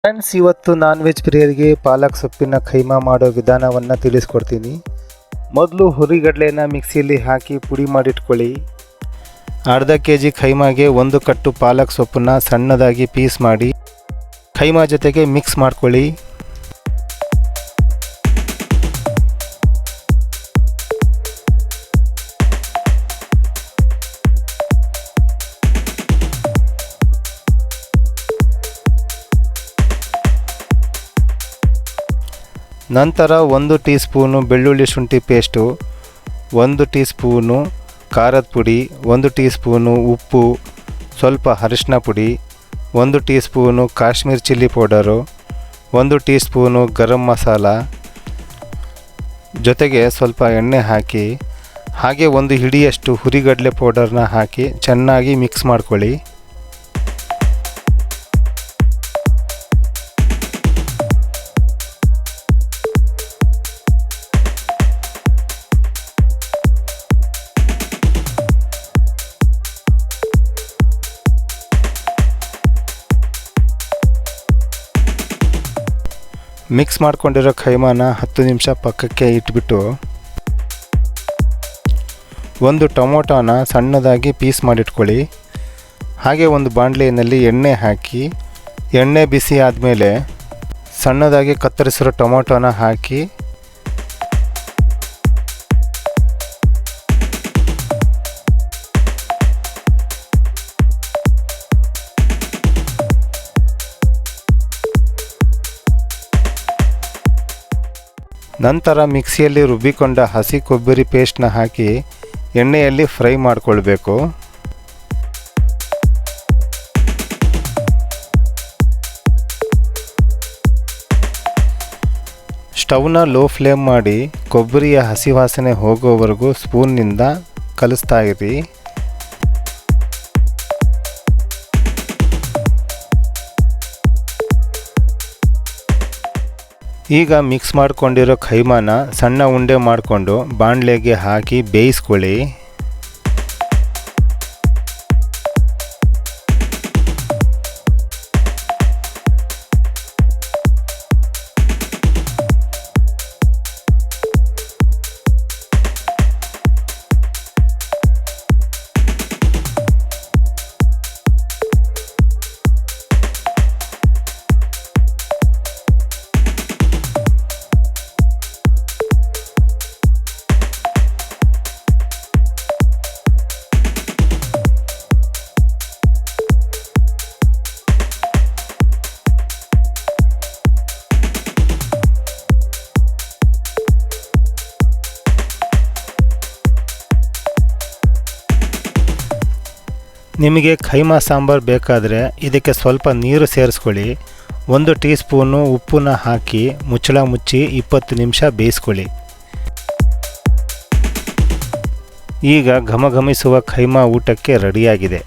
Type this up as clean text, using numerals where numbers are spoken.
Friends, ಇವತ್ತು non veg ಪ್ರಿಯರಿಗೆ ಪಾಲಕ್ ಸೊಪ್ಪಿನ ಕೈಮಾ ಮಾಡೋ ವಿಧಾನವನ್ನು ತಿಳಿಸ್ಕೊಡ್ತೀನಿ. ಮೊದಲು ಹುರಿಗಡಲೆನ ಮಿಕ್ಸಿಯಲ್ಲಿ ಹಾಕಿ ಪುಡಿ ಮಾಡಿಟ್ಕೊಳ್ಳಿ. ಅರ್ಧ ಕೆಜಿ ಕೈಮಾಗೆ 1 ಕಟ್ಟು ಪಾಲಕ್ ಸೊಪ್ಪನ್ನು ಸಣ್ಣದಾಗಿ ಪೀಸ್ ಮಾಡಿ ಕೈಮಾ ಜೊತೆಗೆ ಮಿಕ್ಸ್ ಮಾಡ್ಕೊಳ್ಳಿ. ನಂತರ 1 ಟೀ ಸ್ಪೂನು ಬೆಳ್ಳುಳ್ಳಿ ಶುಂಠಿ ಪೇಸ್ಟು, 1 ಟೀ ಸ್ಪೂನು ಖಾರದ ಪುಡಿ, 1 ಟೀ ಸ್ಪೂನು ಉಪ್ಪು, ಸ್ವಲ್ಪ ಅರಿಶಿನ ಪುಡಿ, 1 teaspoon Kashmir chilli powder, 1 teaspoon garam masala, ಜೊತೆಗೆ ಸ್ವಲ್ಪ ಎಣ್ಣೆ ಹಾಕಿ ಹಾಗೆ 1 ಹಿಡಿಯಷ್ಟು ಹುರಿಗಡಲೆ ಪೌಡರ್ನ ಹಾಕಿ ಚೆನ್ನಾಗಿ ಮಿಕ್ಸ್ ಮಾಡ್ಕೊಳ್ಳಿ. ಮಿಕ್ಸ್ ಮಾಡ್ಕೊಂಡಿರೋ ಕೈಮಾನ 10 ನಿಮಿಷ ಪಕ್ಕಕ್ಕೆ ಇಟ್ಬಿಟ್ಟು 1 ಟೊಮೊಟೊನ ಸಣ್ಣದಾಗಿ ಪೀಸ್ ಮಾಡಿಟ್ಕೊಳ್ಳಿ. ಹಾಗೆ ಒಂದು ಬಾಣಲೆಯಲ್ಲಿ ಎಣ್ಣೆ ಹಾಕಿ ಎಣ್ಣೆ ಬಿಸಿ ಆದಮೇಲೆ ಸಣ್ಣದಾಗಿ ಕತ್ತರಿಸಿರೋ ಟೊಮೊಟೊನ ಹಾಕಿ ನಂತರ ಮಿಕ್ಸಿಯಲ್ಲಿ ರುಬ್ಬಿಕೊಂಡ ಹಸಿ ಕೊಬ್ಬರಿ ಪೇಸ್ಟ್ನ ಹಾಕಿ ಎಣ್ಣೆಯಲ್ಲಿ ಫ್ರೈ ಮಾಡಿಕೊಳ್ಬೇಕು. ಸ್ಟವ್ನ ಲೋ ಫ್ಲೇಮ್ ಮಾಡಿ ಕೊಬ್ಬರಿಯ ಹಸಿ ವಾಸನೆ ಹೋಗೋವರೆಗೂ ಸ್ಪೂನ್ನಿಂದ ಕಲಿಸ್ತಾ ಇರಿ. ಈಗ ಮಿಕ್ಸ್ ಮಾಡ್ಕೊಂಡಿರೋ ಕೈಮಾನ ಸಣ್ಣ ಉಂಡೆ ಮಾಡಿಕೊಂಡು ಬಾಣಲೆಗೆ ಹಾಕಿ ಬೇಯಿಸ್ಕೊಳ್ಳಿ. ನಿಮಗೆ ಕೈಮಾ ಸಾಂಬಾರು ಬೇಕಾದರೆ ಇದಕ್ಕೆ ಸ್ವಲ್ಪ ನೀರು ಸೇರಿಸ್ಕೊಳ್ಳಿ. 1 ಟೀ ಸ್ಪೂನು ಉಪ್ಪನ್ನ ಹಾಕಿ ಮುಚ್ಚಳ ಮುಚ್ಚಿ 20 ನಿಮಿಷ ಬೇಯಿಸ್ಕೊಳ್ಳಿ. ಈಗ ಘಮಘಮಿಸುವ ಕೈಮಾ ಊಟಕ್ಕೆ ರೆಡಿಯಾಗಿದೆ.